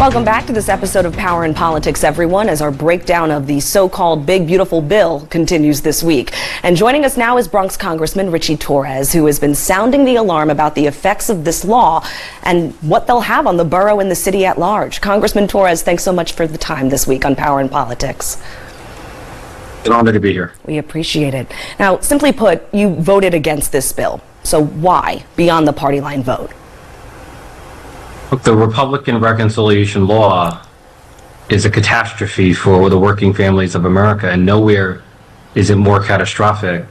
Welcome back to this episode of Power and Politics, everyone, as our breakdown of the so-called Big Beautiful Bill continues this week. And joining us now is Bronx Congressman Ritchie Torres, who has been sounding the alarm about the effects of this law and what they'll have on the borough and the city at large. Congressman Torres, thanks so much for the time this week on Power and Politics. An honor to be here. We appreciate it. Now, simply put, you voted against this bill. So why, beyond the party line vote? Look, the Republican reconciliation law is a catastrophe for the working families of America, and nowhere is it more catastrophic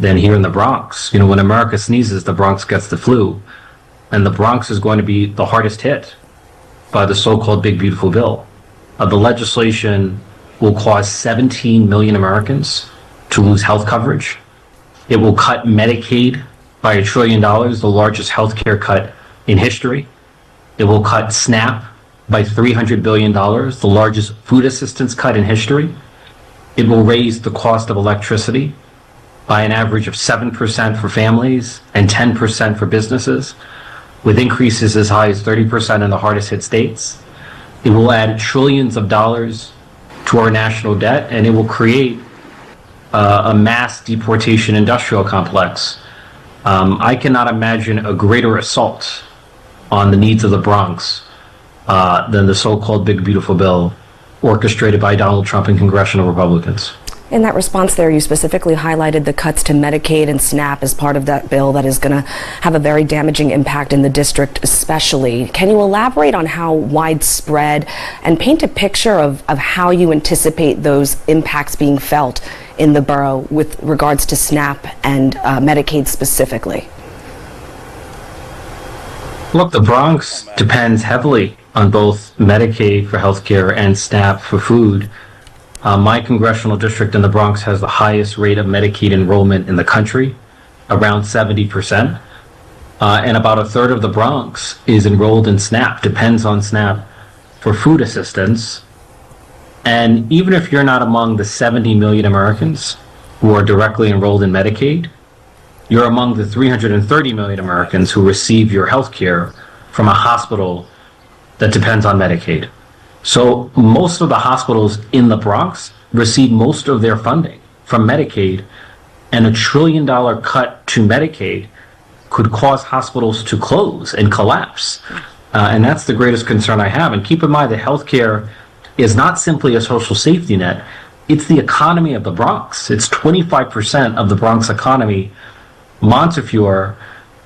than here in the Bronx. You know, when America sneezes, the Bronx gets the flu, and the Bronx is going to be the hardest hit by the so-called Big Beautiful Bill. The legislation will cause 17 million Americans to lose health coverage. It will cut Medicaid by $1 trillion, the largest health care cut in history. It will cut SNAP by $300 billion, the largest food assistance cut in history. It will raise the cost of electricity by an average of 7% for families and 10% for businesses, with increases as high as 30% in the hardest hit states. It will add trillions of dollars to our national debt, and it will create a mass deportation industrial complex. I cannot imagine a greater assault on the needs of the Bronx than the so-called Big Beautiful Bill orchestrated by Donald Trump and congressional Republicans. In that response there, you specifically highlighted the cuts to Medicaid and SNAP as part of that bill that is going to have a very damaging impact in the district especially. Can you elaborate on how widespread and paint a picture of how you anticipate those impacts being felt in the borough with regards to SNAP and Medicaid specifically? Look, the Bronx depends heavily on both Medicaid for healthcare and SNAP for food. My congressional district in the Bronx has the highest rate of Medicaid enrollment in the country, around 70%. And about a third of the Bronx is enrolled in SNAP, depends on SNAP for food assistance. And even if you're not among the 70 million Americans who are directly enrolled in Medicaid, you're among the 330 million Americans who receive your health care from a hospital that depends on Medicaid. So most of the hospitals in the Bronx receive most of their funding from Medicaid, and $1 trillion cut to Medicaid could cause hospitals to close and collapse. And that's the greatest concern I have. And keep in mind that healthcare is not simply a social safety net, it's the economy of the Bronx. It's 25% of the Bronx economy. Montefiore,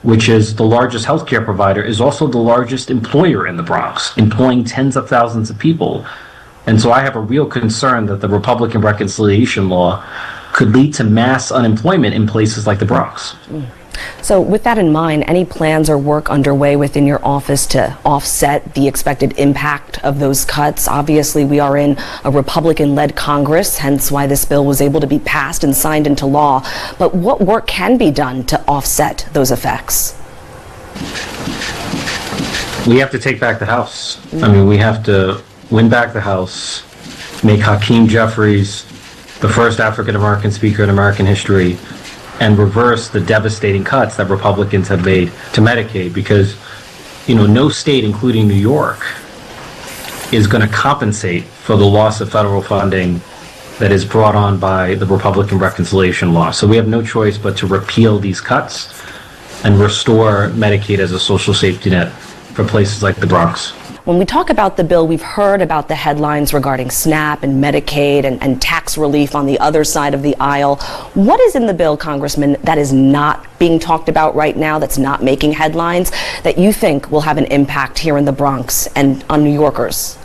which is the largest healthcare provider, is also the largest employer in the Bronx, employing tens of thousands of people. And so I have a real concern that the Republican reconciliation law could lead to mass unemployment in places like the Bronx. So with that in mind, any plans or work underway within your office to offset the expected impact of those cuts? Obviously, we are in a Republican-led Congress, hence why this bill was able to be passed and signed into law. But what work can be done to offset those effects? We have to take back the House. I mean, we have to win back the House, make Hakeem Jeffries the first African-American speaker in American history, and reverse the devastating cuts that Republicans have made to Medicaid, because, you know, no state, including New York, is going to compensate for the loss of federal funding that is brought on by the Republican reconciliation law. So we have no choice but to repeal these cuts and restore Medicaid as a social safety net for places like the Bronx. When we talk about the bill, we've heard about the headlines regarding SNAP and Medicaid and tax relief on the other side of the aisle. What is in the bill, Congressman, that is not being talked about right now, that's not making headlines, that you think will have an impact here in the Bronx and on New Yorkers?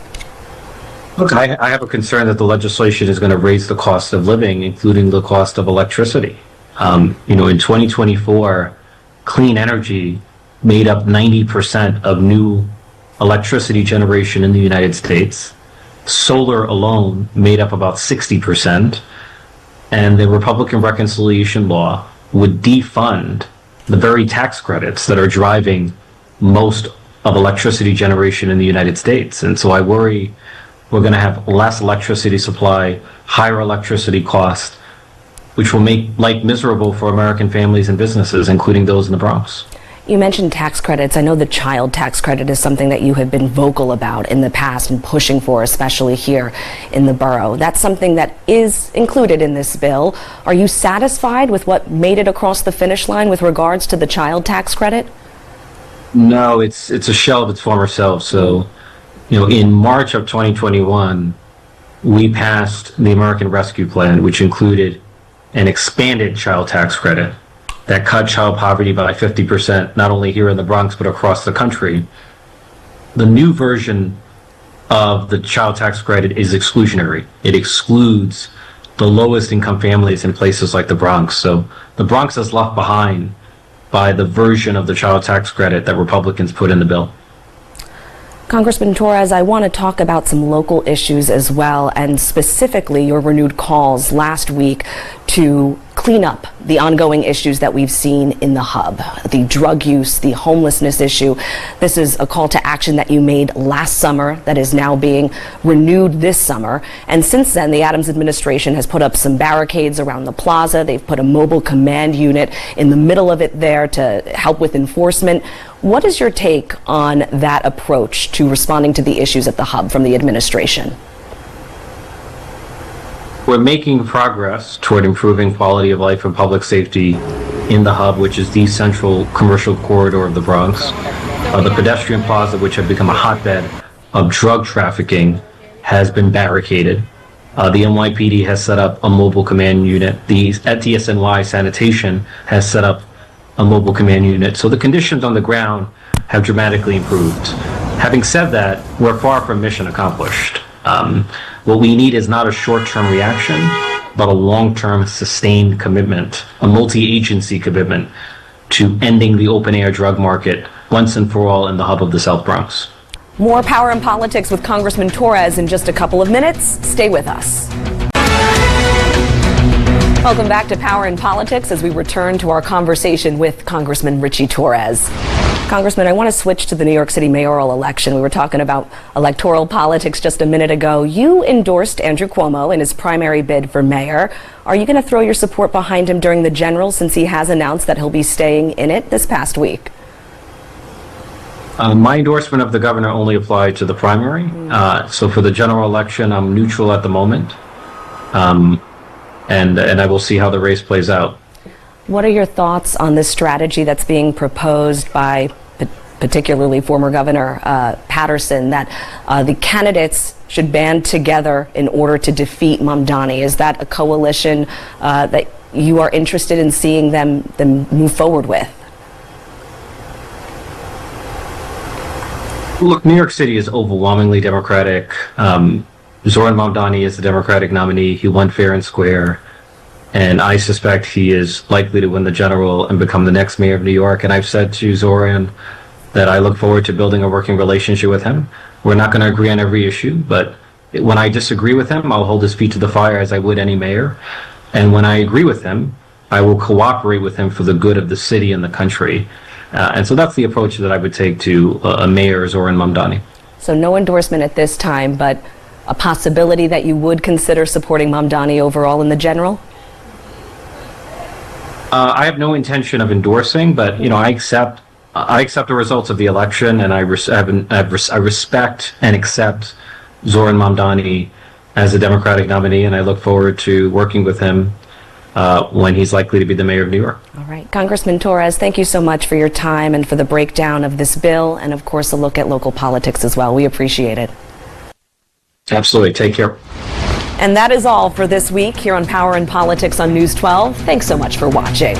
Look, I have a concern that the legislation is going to raise the cost of living, including the cost of electricity. In 2024, clean energy made up 90% of new electricity generation in the United States. Solar alone made up about 60%. And the Republican reconciliation law would defund the very tax credits that are driving most of electricity generation in the United States. And so I worry we're going to have less electricity supply, higher electricity cost, which will make life miserable for American families and businesses, including those in the Bronx. You mentioned tax credits. I know the child tax credit is something that you have been vocal about in the past and pushing for, especially here in the borough. That's something that is included in this bill. Are you satisfied with what made it across the finish line with regards to the child tax credit? No, it's a shell of its former self. So, in March of 2021, we passed the American Rescue Plan, which included an expanded child tax credit that cut child poverty by 50%, not only here in the Bronx, but across the country. The new version of the child tax credit is exclusionary. It excludes the lowest income families in places like the Bronx. So the Bronx is left behind by the version of the child tax credit that Republicans put in the bill. Congressman Torres, I want to talk about some local issues as well, and specifically your renewed calls last week to clean up the ongoing issues that we've seen in the hub, the drug use, the homelessness issue. This is a call to action that you made last summer that is now being renewed this summer. And since then, the Adams administration has put up some barricades around the plaza. They've put a mobile command unit in the middle of it there to help with enforcement. What is your take on that approach to responding to the issues at the hub from the administration? We're making progress toward improving quality of life and public safety in the hub, which is the central commercial corridor of the Bronx. The pedestrian plaza, which had become a hotbed of drug trafficking, has been barricaded. The NYPD has set up a mobile command unit. The TSNY sanitation has set up a mobile command unit. So the conditions on the ground have dramatically improved. Having said that, we're far from mission accomplished. What we need is not a short-term reaction, but a long-term sustained commitment, a multi-agency commitment to ending the open-air drug market once and for all in the hub of the South Bronx. More Power in Politics with Congressman Torres in just a couple of minutes. Stay with us. Welcome back to Power in Politics as we return to our conversation with Congressman Ritchie Torres. Congressman, I want to switch to the New York City mayoral election. We were talking about electoral politics just a minute ago. You endorsed Andrew Cuomo in his primary bid for mayor. Are you going to throw your support behind him during the general, since he has announced that he'll be staying in it this past week? My endorsement of the governor only applied to the primary. So for the general election, I'm neutral at the moment. And I will see how the race plays out. What are your thoughts on this strategy that's being proposed by particularly former Governor Patterson, that the candidates should band together in order to defeat Mamdani? Is that a coalition that you are interested in seeing them move forward with? Look, New York City is overwhelmingly Democratic. Zoran Mamdani is the Democratic nominee. He won fair and square. And I suspect he is likely to win the general and become the next mayor of New York. And I've said to Zoran that I look forward to building a working relationship with him. We're not going to agree on every issue, but when I disagree with him, I'll hold his feet to the fire as I would any mayor. And when I agree with him, I will cooperate with him for the good of the city and the country. And so that's the approach that I would take to a mayor, Zoran Mamdani. So no endorsement at this time, but a possibility that you would consider supporting Mamdani overall in the general? I have no intention of endorsing, but I accept the results of the election, and I respect and accept Zoran Mamdani as a Democratic nominee, and I look forward to working with him when he's likely to be the mayor of New York. All right, Congressman Torres, thank you so much for your time and for the breakdown of this bill, and of course a look at local politics as well. We appreciate it. Absolutely. Take care. And that is all for this week here on Power in Politics on News 12. Thanks so much for watching.